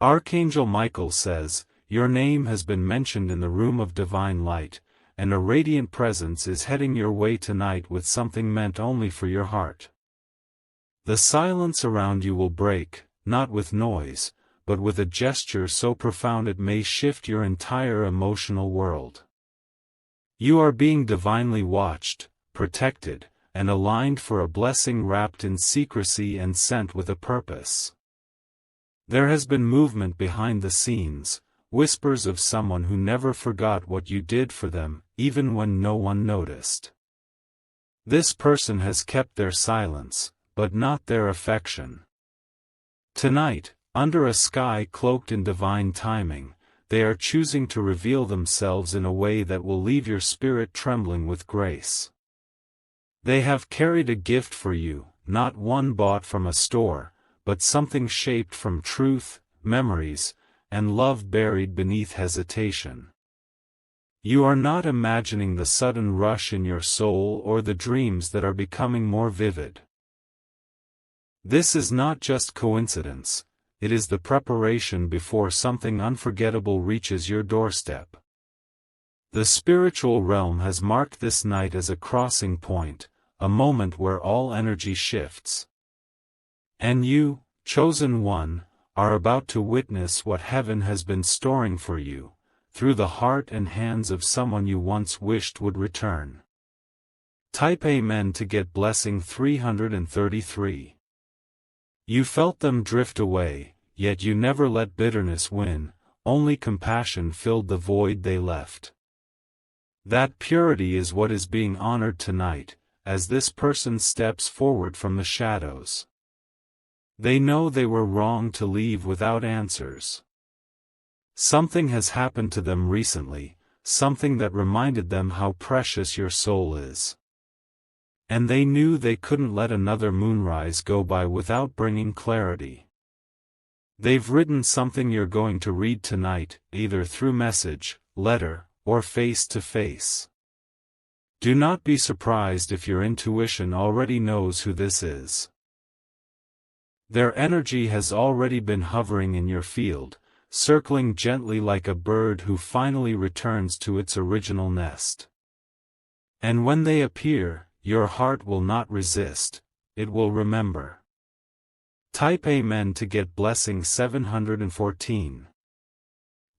Archangel Michael says, "Your name has been mentioned in the room of divine light, and a radiant presence is heading your way tonight with something meant only for your heart. The silence around you will break, not with noise, but with a gesture so profound it may shift your entire emotional world. You are being divinely watched, protected, and aligned for a blessing wrapped in secrecy and sent with a purpose." There has been movement behind the scenes, whispers of someone who never forgot what you did for them, even when no one noticed. This person has kept their silence, but not their affection. Tonight, under a sky cloaked in divine timing, they are choosing to reveal themselves in a way that will leave your spirit trembling with grace. They have carried a gift for you, not one bought from a store, but something shaped from truth, memories, and love buried beneath hesitation. You are not imagining the sudden rush in your soul or the dreams that are becoming more vivid. This is not just coincidence, it is the preparation before something unforgettable reaches your doorstep. The spiritual realm has marked this night as a crossing point, a moment where all energy shifts. And you, chosen one, are about to witness what heaven has been storing for you, through the heart and hands of someone you once wished would return. Type Amen to get blessing 333. You felt them drift away, yet you never let bitterness win, only compassion filled the void they left. That purity is what is being honored tonight, as this person steps forward from the shadows. They know they were wrong to leave without answers. Something has happened to them recently, something that reminded them how precious your soul is. And they knew they couldn't let another moonrise go by without bringing clarity. They've written something you're going to read tonight, either through message, letter, or face to face. Do not be surprised if your intuition already knows who this is. Their energy has already been hovering in your field, circling gently like a bird who finally returns to its original nest. And when they appear, your heart will not resist, it will remember. Type Amen to get blessing 714.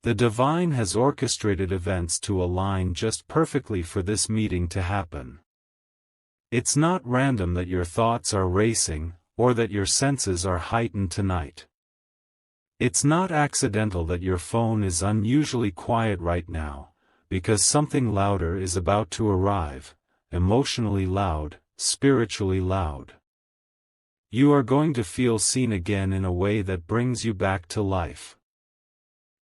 The divine has orchestrated events to align just perfectly for this meeting to happen. It's not random that your thoughts are racing, or that your senses are heightened tonight. It's not accidental that your phone is unusually quiet right now, because something louder is about to arrive, emotionally loud, spiritually loud. You are going to feel seen again in a way that brings you back to life.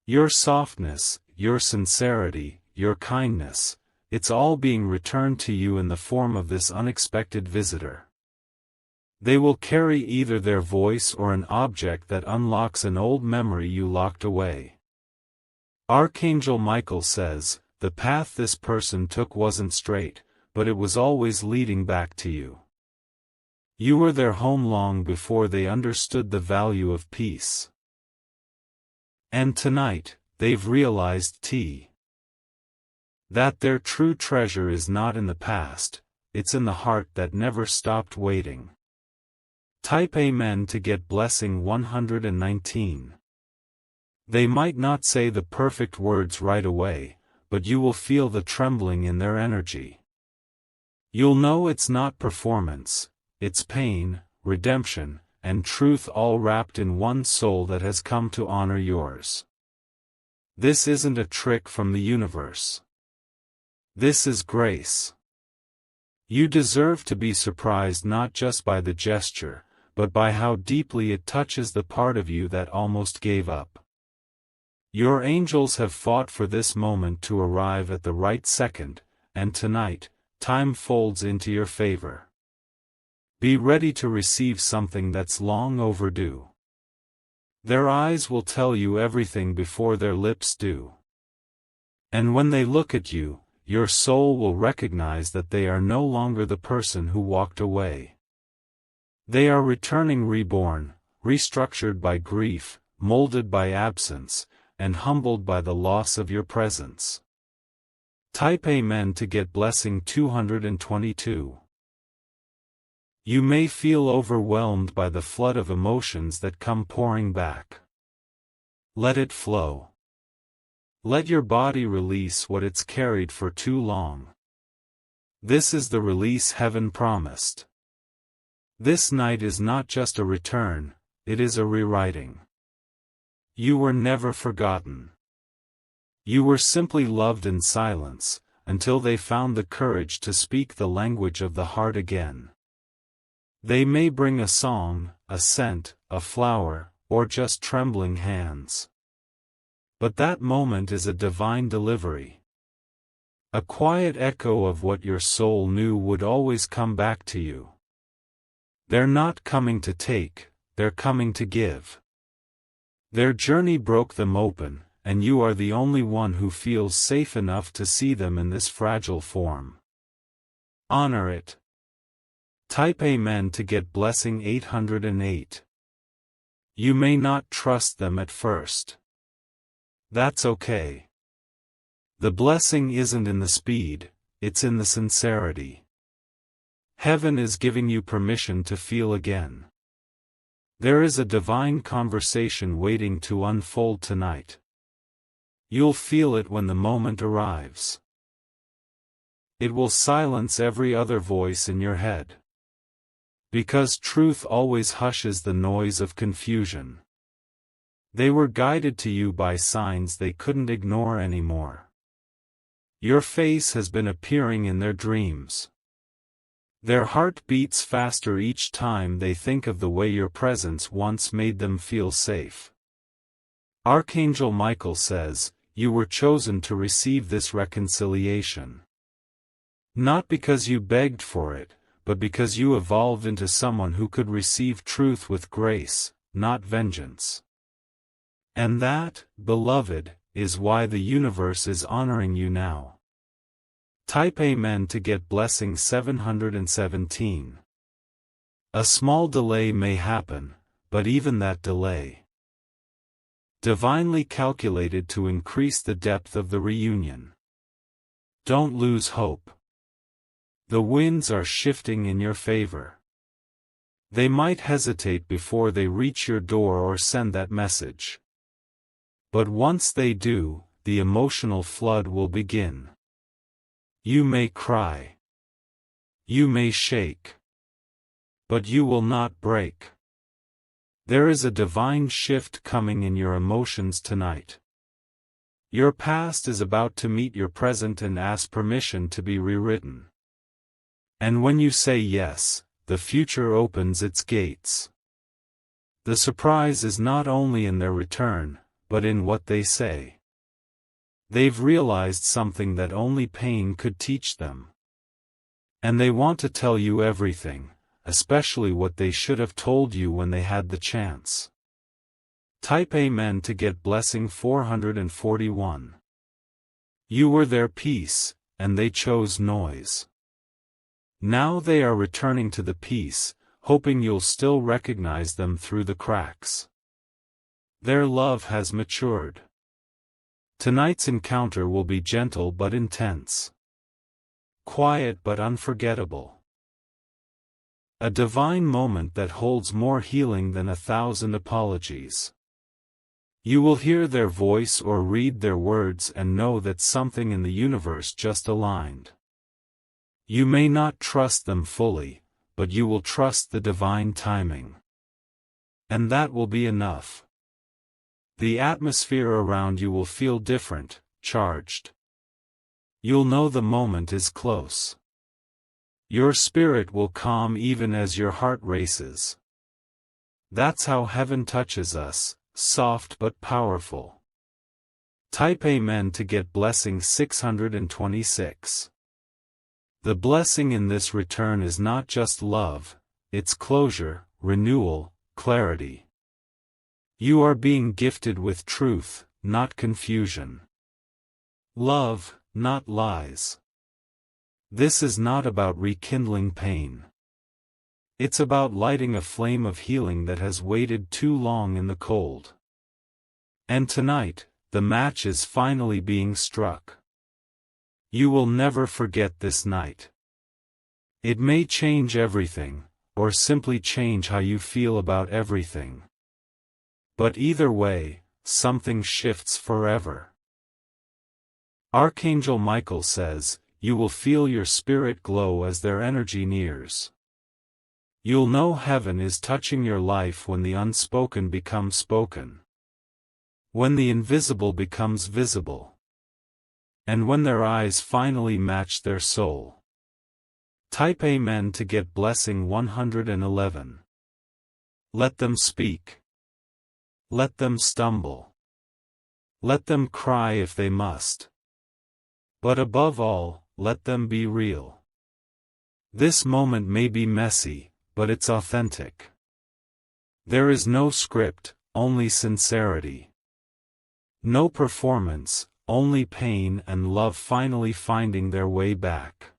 Your softness, your sincerity, your kindness, it's all being returned to you in the form of this unexpected visitor. They will carry either their voice or an object that unlocks an old memory you locked away. Archangel Michael says, the path this person took wasn't straight, but it was always leading back to you. You were their home long before they understood the value of peace. And tonight, they've realized that their true treasure is not in the past, it's in the heart that never stopped waiting. Type Amen to get blessing 119. They might not say the perfect words right away, but you will feel the trembling in their energy. You'll know it's not performance, it's pain, redemption, and truth all wrapped in one soul that has come to honor yours. This isn't a trick from the universe. This is grace. You deserve to be surprised not just by the gesture, but by how deeply it touches the part of you that almost gave up. Your angels have fought for this moment to arrive at the right second, and tonight, time folds into your favor. Be ready to receive something that's long overdue. Their eyes will tell you everything before their lips do. And when they look at you, your soul will recognize that they are no longer the person who walked away. They are returning reborn, restructured by grief, molded by absence, and humbled by the loss of your presence. Type Amen to get blessing 222. You may feel overwhelmed by the flood of emotions that come pouring back. Let it flow. Let your body release what it's carried for too long. This is the release heaven promised. This night is not just a return, it is a rewriting. You were never forgotten. You were simply loved in silence, until they found the courage to speak the language of the heart again. They may bring a song, a scent, a flower, or just trembling hands. But that moment is a divine delivery. A quiet echo of what your soul knew would always come back to you. They're not coming to take, they're coming to give. Their journey broke them open, and you are the only one who feels safe enough to see them in this fragile form. Honor it. Type Amen to get blessing 808. You may not trust them at first. That's okay. The blessing isn't in the speed, it's in the sincerity. Heaven is giving you permission to feel again. There is a divine conversation waiting to unfold tonight. You'll feel it when the moment arrives. It will silence every other voice in your head. Because truth always hushes the noise of confusion. They were guided to you by signs they couldn't ignore anymore. Your face has been appearing in their dreams. Their heart beats faster each time they think of the way your presence once made them feel safe. Archangel Michael says, you were chosen to receive this reconciliation. Not because you begged for it, but because you evolved into someone who could receive truth with grace, not vengeance. And that, beloved, is why the universe is honoring you now. Type Amen to get blessing 717. A small delay may happen, but even that delay, divinely calculated to increase the depth of the reunion. Don't lose hope. The winds are shifting in your favor. They might hesitate before they reach your door or send that message. But once they do, the emotional flood will begin. You may cry. You may shake. But you will not break. There is a divine shift coming in your emotions tonight. Your past is about to meet your present and ask permission to be rewritten. And when you say yes, the future opens its gates. The surprise is not only in their return, but in what they say. They've realized something that only pain could teach them. And they want to tell you everything, especially what they should have told you when they had the chance. Type Amen to get blessing 441. You were their peace, and they chose noise. Now they are returning to the peace, hoping you'll still recognize them through the cracks. Their love has matured. Tonight's encounter will be gentle but intense. Quiet but unforgettable. A divine moment that holds more healing than 1,000 apologies. You will hear their voice or read their words and know that something in the universe just aligned. You may not trust them fully, but you will trust the divine timing. And that will be enough. The atmosphere around you will feel different, charged. You'll know the moment is close. Your spirit will calm even as your heart races. That's how heaven touches us, soft but powerful. Type Amen to get blessing 626. The blessing in this return is not just love, it's closure, renewal, clarity. You are being gifted with truth, not confusion. Love, not lies. This is not about rekindling pain. It's about lighting a flame of healing that has waited too long in the cold. And tonight, the match is finally being struck. You will never forget this night. It may change everything, or simply change how you feel about everything. But either way, something shifts forever. Archangel Michael says, you will feel your spirit glow as their energy nears. You'll know heaven is touching your life when the unspoken becomes spoken. When the invisible becomes visible. And when their eyes finally match their soul. Type Amen to get blessing 111. Let them speak. Let them stumble. Let them cry if they must. But above all, let them be real. This moment may be messy, but it's authentic. There is no script, only sincerity. No performance, only pain and love finally finding their way back.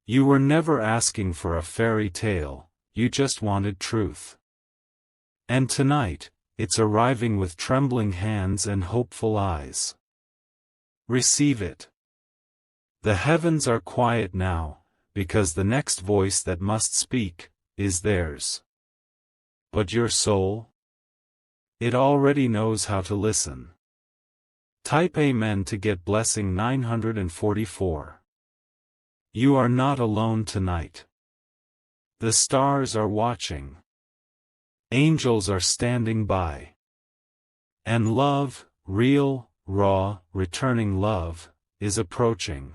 You were never asking for a fairy tale, you just wanted truth. And tonight, it's arriving with trembling hands and hopeful eyes. Receive it. The heavens are quiet now, because the next voice that must speak is theirs. But your soul? It already knows how to listen. Type Amen to get blessing 944. You are not alone tonight. The stars are watching. Angels are standing by. And love, real, raw, returning love, is approaching.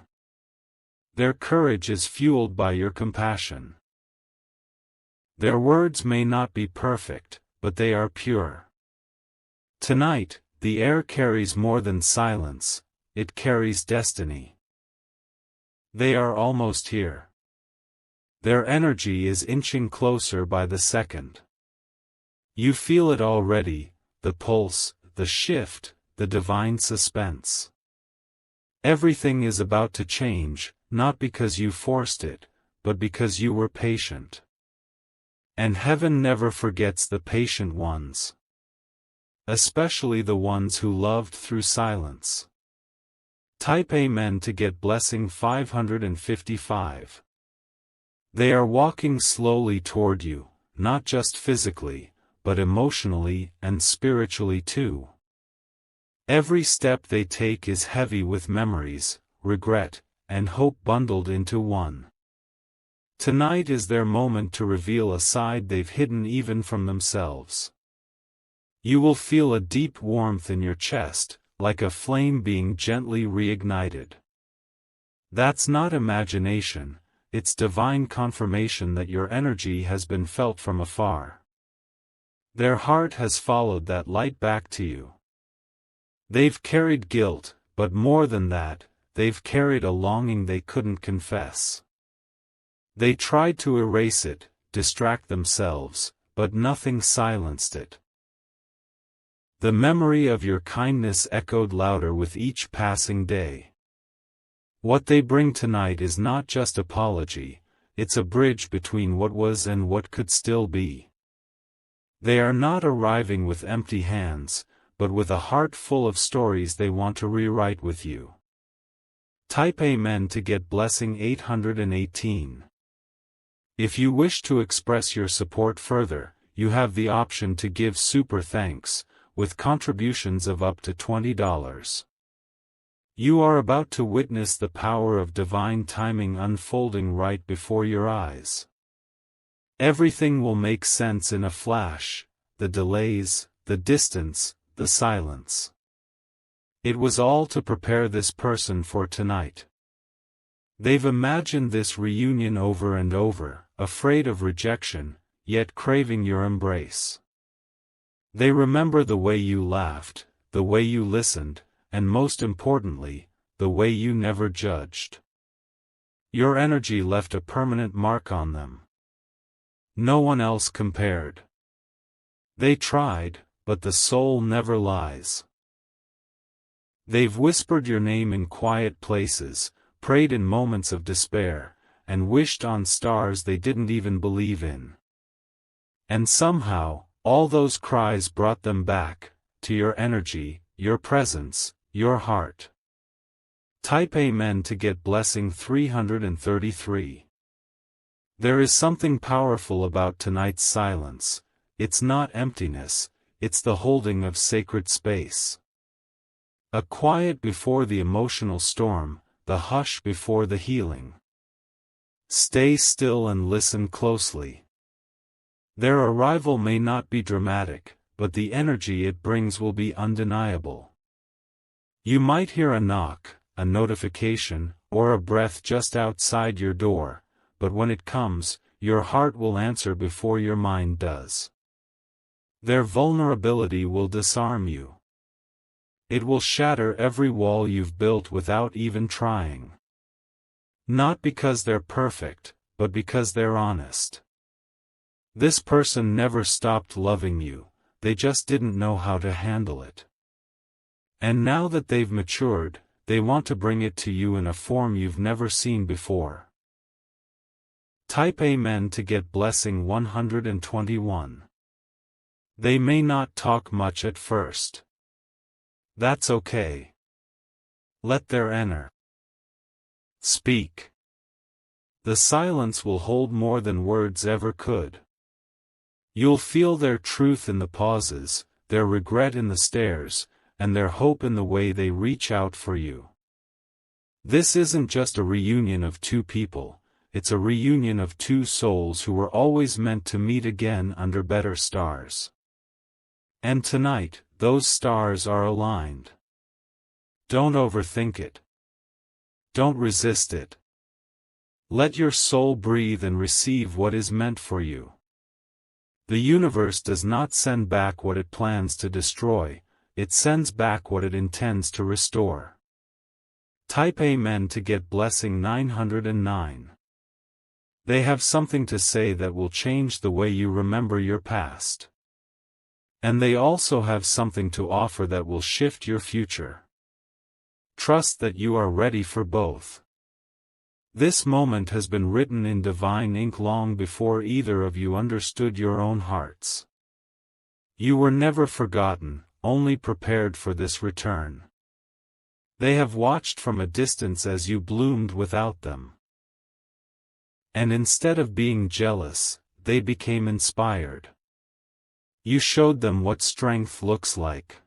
Their courage is fueled by your compassion. Their words may not be perfect, but they are pure. Tonight, the air carries more than silence, it carries destiny. They are almost here. Their energy is inching closer by the second. You feel it already, the pulse, the shift, the divine suspense. Everything is about to change, not because you forced it, but because you were patient. And heaven never forgets the patient ones. Especially the ones who loved through silence. Type Amen to get blessing 555. They are walking slowly toward you, not just physically, but emotionally and spiritually too. Every step they take is heavy with memories, regret, and hope bundled into one. Tonight is their moment to reveal a side they've hidden even from themselves. You will feel a deep warmth in your chest, like a flame being gently reignited. That's not imagination, it's divine confirmation that your energy has been felt from afar. Their heart has followed that light back to you. They've carried guilt, but more than that, they've carried a longing they couldn't confess. They tried to erase it, distract themselves, but nothing silenced it. The memory of your kindness echoed louder with each passing day. What they bring tonight is not just apology, it's a bridge between what was and what could still be. They are not arriving with empty hands, but with a heart full of stories they want to rewrite with you. Type Amen to get blessing 818. If you wish to express your support further, you have the option to give super thanks, with contributions of up to $20. You are about to witness the power of divine timing unfolding right before your eyes. Everything will make sense in a flash, the delays, the distance, the silence. It was all to prepare this person for tonight. They've imagined this reunion over and over, afraid of rejection, yet craving your embrace. They remember the way you laughed, the way you listened, and most importantly, the way you never judged. Your energy left a permanent mark on them. No one else compared. They tried, but the soul never lies. They've whispered your name in quiet places, prayed in moments of despair, and wished on stars they didn't even believe in. And somehow, all those cries brought them back, to your energy, your presence, your heart. Type Amen to get blessing 333. There is something powerful about tonight's silence. It's not emptiness, it's the holding of sacred space. A quiet before the emotional storm, the hush before the healing. Stay still and listen closely. Their arrival may not be dramatic, but the energy it brings will be undeniable. You might hear a knock, a notification, or a breath just outside your door, but when it comes, your heart will answer before your mind does. Their vulnerability will disarm you. It will shatter every wall you've built without even trying. Not because they're perfect, but because they're honest. This person never stopped loving you, they just didn't know how to handle it. And now that they've matured, they want to bring it to you in a form you've never seen before. Type Amen to get blessing 121. They may not talk much at first. That's okay. Let their inner speak. The silence will hold more than words ever could. You'll feel their truth in the pauses, their regret in the stares, and their hope in the way they reach out for you. This isn't just a reunion of two people, it's a reunion of two souls who were always meant to meet again under better stars. And tonight, those stars are aligned. Don't overthink it. Don't resist it. Let your soul breathe and receive what is meant for you. The universe does not send back what it plans to destroy, it sends back what it intends to restore. Type Amen to get blessing 909. They have something to say that will change the way you remember your past. And they also have something to offer that will shift your future. Trust that you are ready for both. This moment has been written in divine ink long before either of you understood your own hearts. You were never forgotten, only prepared for this return. They have watched from a distance as you bloomed without them. And instead of being jealous, they became inspired. You showed them what strength looks like.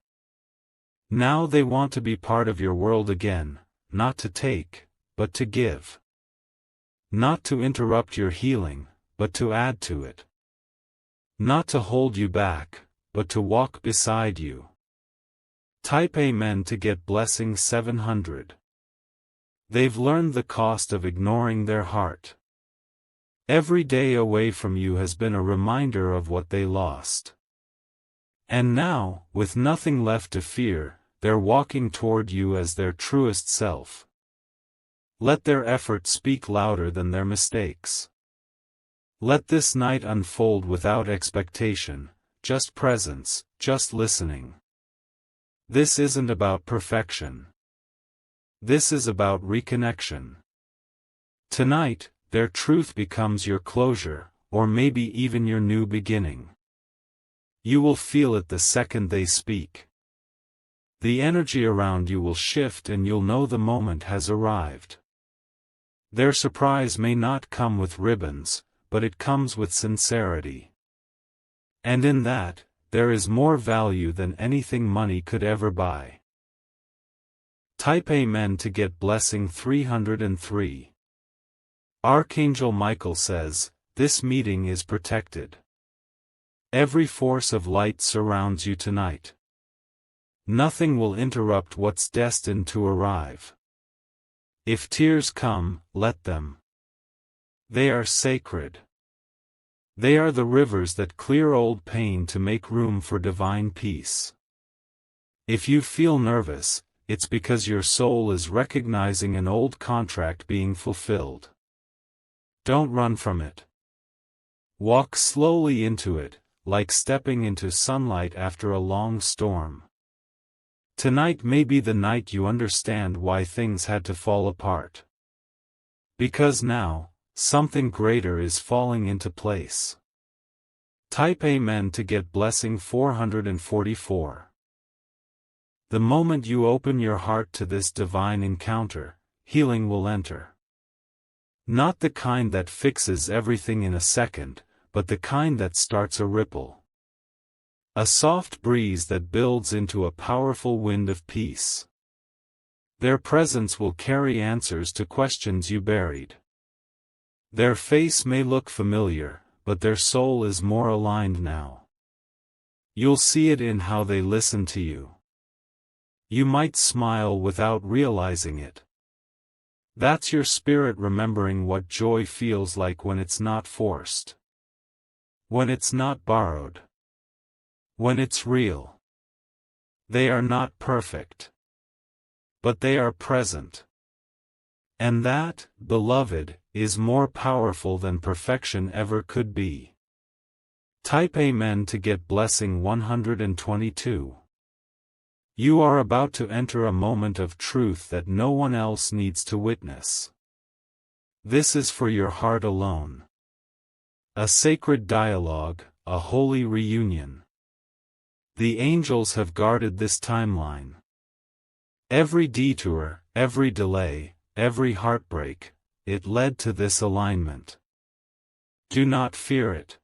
Now they want to be part of your world again, not to take, but to give. Not to interrupt your healing, but to add to it. Not to hold you back, but to walk beside you. Type Amen to get blessing 700. They've learned the cost of ignoring their heart. Every day away from you has been a reminder of what they lost. And now, with nothing left to fear, they're walking toward you as their truest self. Let their effort speak louder than their mistakes. Let this night unfold without expectation, just presence, just listening. This isn't about perfection. This is about reconnection. Tonight, their truth becomes your closure, or maybe even your new beginning. You will feel it the second they speak. The energy around you will shift and you'll know the moment has arrived. Their surprise may not come with ribbons, but it comes with sincerity. And in that, there is more value than anything money could ever buy. Type Amen to get blessing 303. Archangel Michael says, this meeting is protected. Every force of light surrounds you tonight. Nothing will interrupt what's destined to arrive. If tears come, let them. They are sacred. They are the rivers that clear old pain to make room for divine peace. If you feel nervous, it's because your soul is recognizing an old contract being fulfilled. Don't run from it. Walk slowly into it, like stepping into sunlight after a long storm. Tonight may be the night you understand why things had to fall apart. Because now, something greater is falling into place. Type Amen to get blessing 444. The moment you open your heart to this divine encounter, healing will enter. Not the kind that fixes everything in a second, but the kind that starts a ripple. A soft breeze that builds into a powerful wind of peace. Their presence will carry answers to questions you buried. Their face may look familiar, but their soul is more aligned now. You'll see it in how they listen to you. You might smile without realizing it. That's your spirit remembering what joy feels like when it's not forced. When it's not borrowed. When it's real. They are not perfect. But they are present. And that, beloved, is more powerful than perfection ever could be. Type Amen to get blessing 122. You are about to enter a moment of truth that no one else needs to witness. This is for your heart alone. A sacred dialogue, a holy reunion. The angels have guarded this timeline. Every detour, every delay, every heartbreak, it led to this alignment. Do not fear it.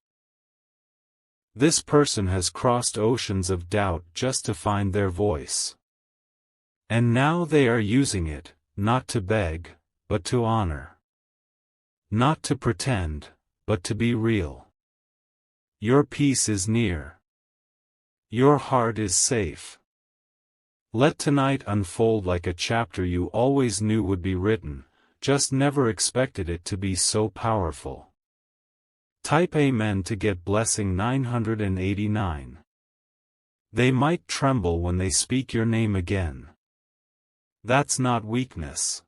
This person has crossed oceans of doubt just to find their voice. And now they are using it, not to beg, but to honor. Not to pretend, but to be real. Your peace is near. Your heart is safe. Let tonight unfold like a chapter you always knew would be written, just never expected it to be so powerful. Type Amen to get blessing 989. They might tremble when they speak your name again. That's not weakness.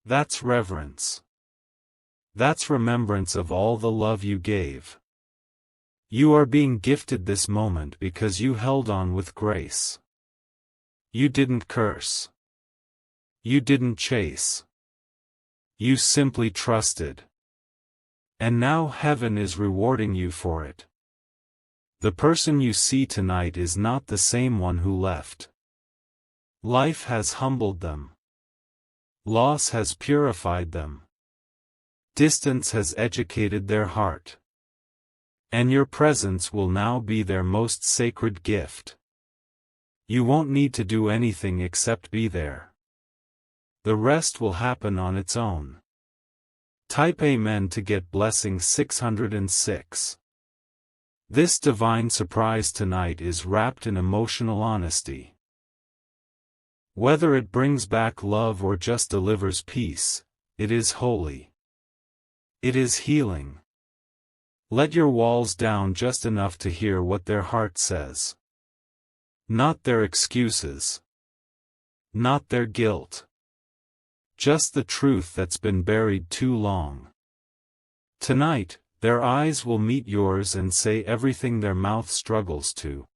That's reverence. That's remembrance of all the love you gave. You are being gifted this moment because you held on with grace. You didn't curse. You didn't chase. You simply trusted. And now heaven is rewarding you for it. The person you see tonight is not the same one who left. Life has humbled them. Loss has purified them. Distance has educated their heart. And your presence will now be their most sacred gift. You won't need to do anything except be there. The rest will happen on its own. Type Amen to get blessing 606. This divine surprise tonight is wrapped in emotional honesty. Whether it brings back love or just delivers peace, it is holy. It is healing. Let your walls down just enough to hear what their heart says. Not their excuses. Not their guilt. Just the truth that's been buried too long. Tonight, their eyes will meet yours and say everything their mouth struggles to.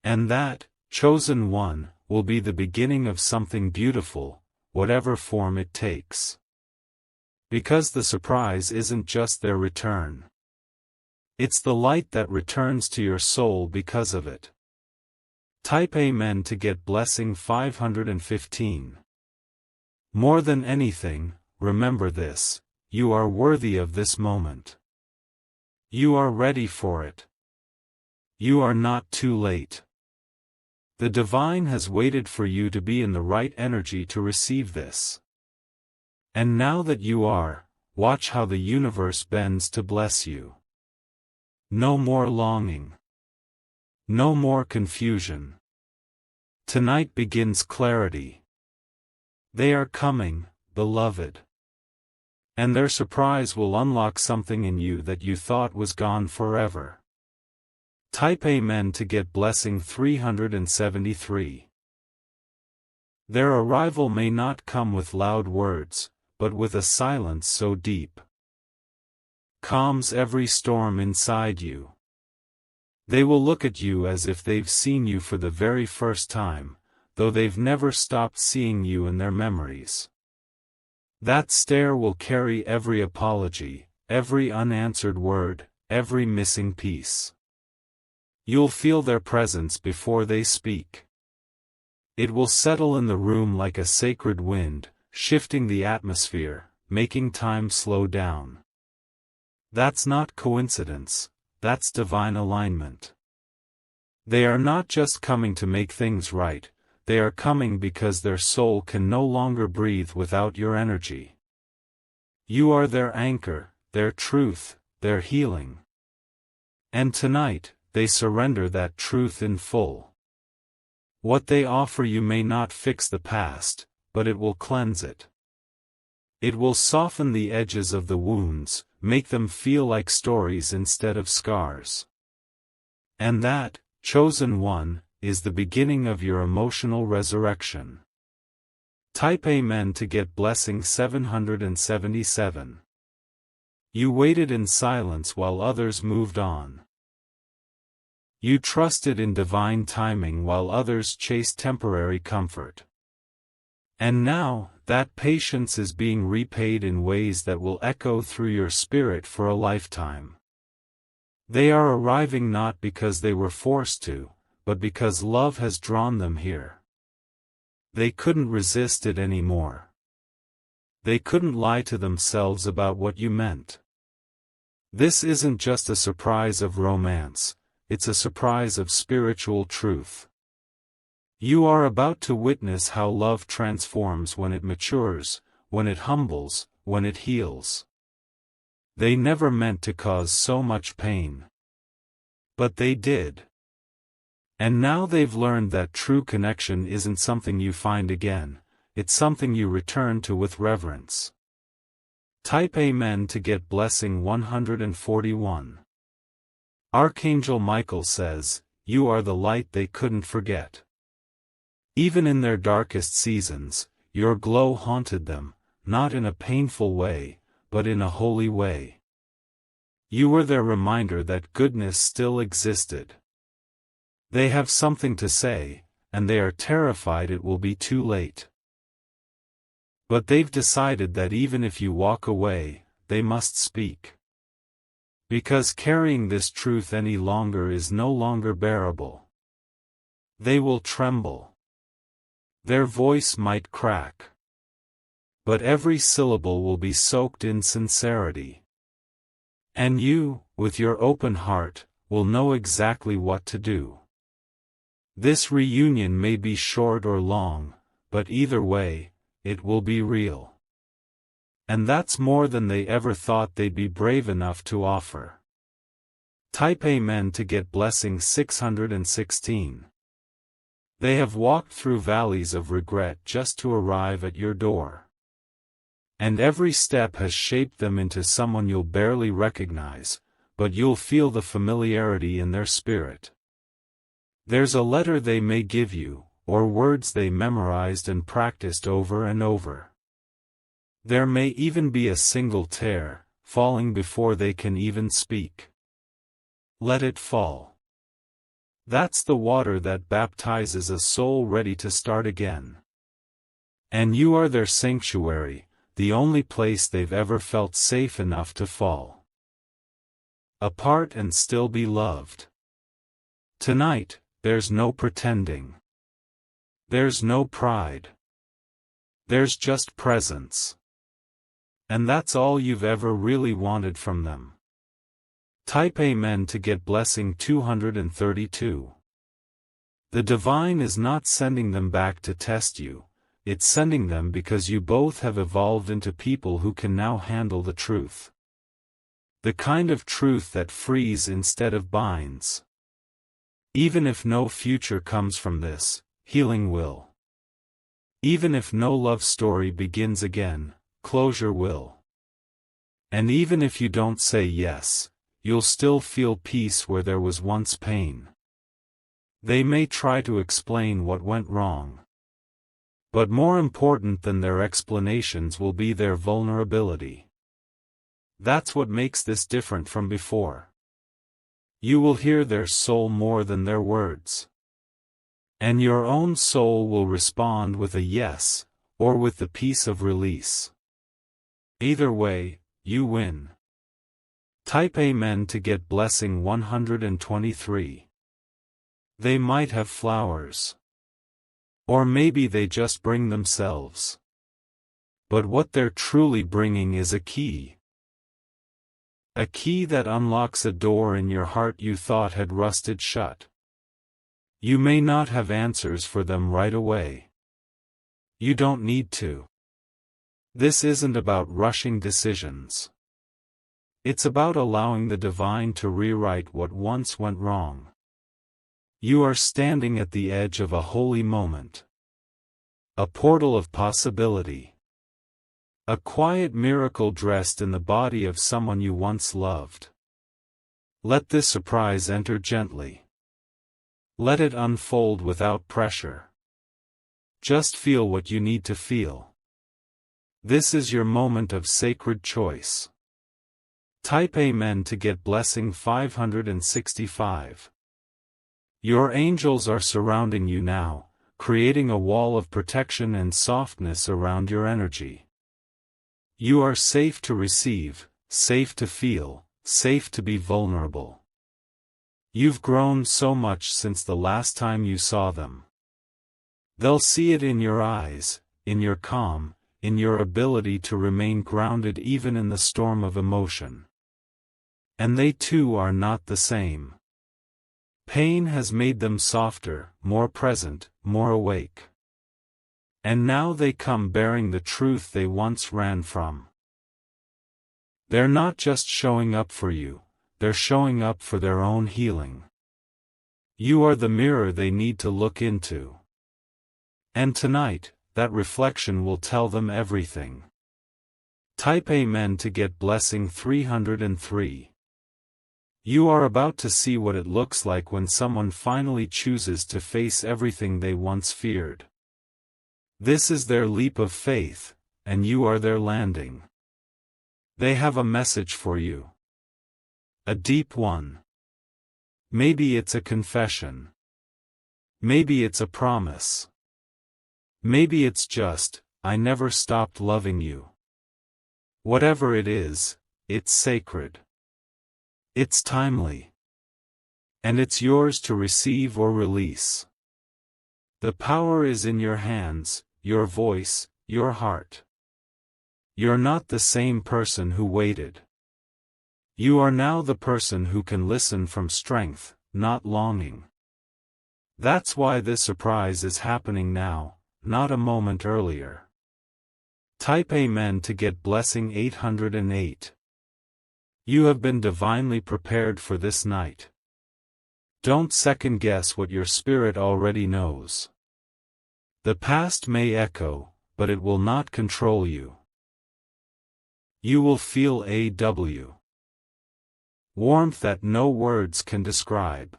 And that, chosen one, will be the beginning of something beautiful, whatever form it takes. Because the surprise isn't just their return. It's the light that returns to your soul because of it. Type Amen to get blessing 515. More than anything, remember this, you are worthy of this moment. You are ready for it. You are not too late. The divine has waited for you to be in the right energy to receive this. And now that you are, watch how the universe bends to bless you. No more longing. No more confusion. Tonight begins clarity. They are coming, beloved. And their surprise will unlock something in you that you thought was gone forever. Type Amen to get blessing 373. Their arrival may not come with loud words, but with a silence so deep. Calms every storm inside you. They will look at you as if they've seen you for the very first time, though they've never stopped seeing you in their memories. That stare will carry every apology, every unanswered word, every missing piece. You'll feel their presence before they speak. It will settle in the room like a sacred wind, shifting the atmosphere, making time slow down. That's not coincidence, that's divine alignment. They are not just coming to make things right, they are coming because their soul can no longer breathe without your energy. You are their anchor, their truth, their healing. And tonight, they surrender that truth in full. What they offer you may not fix the past, but it will cleanse it. It will soften the edges of the wounds, make them feel like stories instead of scars. And that, chosen one, is the beginning of your emotional resurrection. Type Amen to get blessing 777. You waited in silence while others moved on. You trusted in divine timing while others chased temporary comfort. And now, that patience is being repaid in ways that will echo through your spirit for a lifetime. They are arriving not because they were forced to, but because love has drawn them here. They couldn't resist it anymore. They couldn't lie to themselves about what you meant. This isn't just a surprise of romance, it's a surprise of spiritual truth. You are about to witness how love transforms when it matures, when it humbles, when it heals. They never meant to cause so much pain. But they did. And now they've learned that true connection isn't something you find again, it's something you return to with reverence. Type Amen to get blessing 141. Archangel Michael says, "You are the light they couldn't forget." Even in their darkest seasons, your glow haunted them, not in a painful way, but in a holy way. You were their reminder that goodness still existed. They have something to say, and they are terrified it will be too late. But they've decided that even if you walk away, they must speak. Because carrying this truth any longer is no longer bearable. They will tremble. Their voice might crack. But every syllable will be soaked in sincerity. And you, with your open heart, will know exactly what to do. This reunion may be short or long, but either way, it will be real. And that's more than they ever thought they'd be brave enough to offer. Type Amen to get blessing 616. They have walked through valleys of regret just to arrive at your door. And every step has shaped them into someone you'll barely recognize, but you'll feel the familiarity in their spirit. There's a letter they may give you, or words they memorized and practiced over and over. There may even be a single tear, falling before they can even speak. Let it fall. That's the water that baptizes a soul ready to start again. And you are their sanctuary, the only place they've ever felt safe enough to fall apart and still be loved. Tonight, there's no pretending. There's no pride. There's just presence. And that's all you've ever really wanted from them. Type Amen to get blessing 232. The divine is not sending them back to test you, it's sending them because you both have evolved into people who can now handle the truth. The kind of truth that frees instead of binds. Even if no future comes from this, healing will. Even if no love story begins again, closure will. And even if you don't say yes, you'll still feel peace where there was once pain. They may try to explain what went wrong. But more important than their explanations will be their vulnerability. That's what makes this different from before. You will hear their soul more than their words. And your own soul will respond with a yes, or with the peace of release. Either way, you win. Type Amen to get blessing 123. They might have flowers. Or maybe they just bring themselves. But what they're truly bringing is a key. A key that unlocks a door in your heart you thought had rusted shut. You may not have answers for them right away. You don't need to. This isn't about rushing decisions. It's about allowing the divine to rewrite what once went wrong. You are standing at the edge of a holy moment. A portal of possibility. A quiet miracle dressed in the body of someone you once loved. Let this surprise enter gently. Let it unfold without pressure. Just feel what you need to feel. This is your moment of sacred choice. Type Amen to get blessing 565. Your angels are surrounding you now, creating a wall of protection and softness around your energy. You are safe to receive, safe to feel, safe to be vulnerable. You've grown so much since the last time you saw them. They'll see it in your eyes, in your calm, in your ability to remain grounded even in the storm of emotion. And they too are not the same. Pain has made them softer, more present, more awake. And now they come bearing the truth they once ran from. They're not just showing up for you, they're showing up for their own healing. You are the mirror they need to look into. And tonight, that reflection will tell them everything. Type Amen to get blessing 303. You are about to see what it looks like when someone finally chooses to face everything they once feared. This is their leap of faith, and you are their landing. They have a message for you. A deep one. Maybe it's a confession. Maybe it's a promise. Maybe it's just, I never stopped loving you. Whatever it is, it's sacred. It's timely. And it's yours to receive or release. The power is in your hands, your voice, your heart. You're not the same person who waited. You are now the person who can listen from strength, not longing. That's why this surprise is happening now, not a moment earlier. Type Amen to get blessing 808. You have been divinely prepared for this night. Don't second guess what your spirit already knows. The past may echo, but it will not control you. You will feel warmth that no words can describe.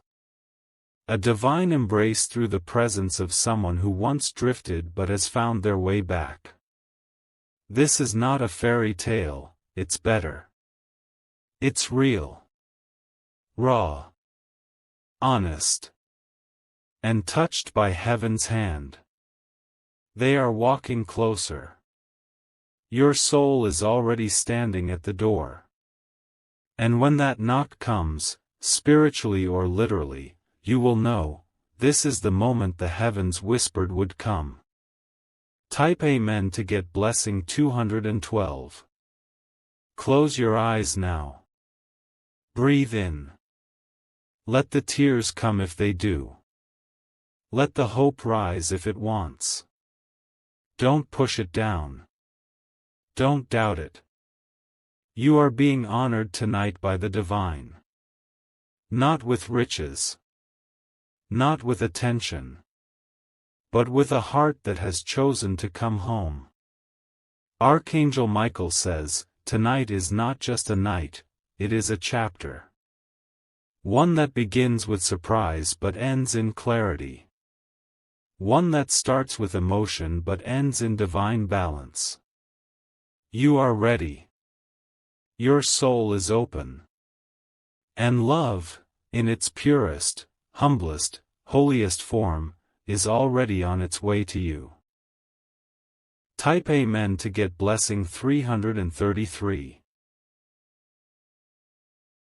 A divine embrace through the presence of someone who once drifted but has found their way back. This is not a fairy tale, it's better. It's real. Raw. Honest. And touched by heaven's hand. They are walking closer. Your soul is already standing at the door. And when that knock comes, spiritually or literally, you will know, this is the moment the heavens whispered would come. Type Amen to get blessing 212. Close your eyes now. Breathe in. Let the tears come if they do. Let the hope rise if it wants. Don't push it down. Don't doubt it. You are being honored tonight by the divine. Not with riches. Not with attention. But with a heart that has chosen to come home. Archangel Michael says, tonight is not just a night, it is a chapter. One that begins with surprise but ends in clarity. One that starts with emotion but ends in divine balance. You are ready. Your soul is open. And love, in its purest, humblest, holiest form, is already on its way to you. Type Amen to get blessing 333.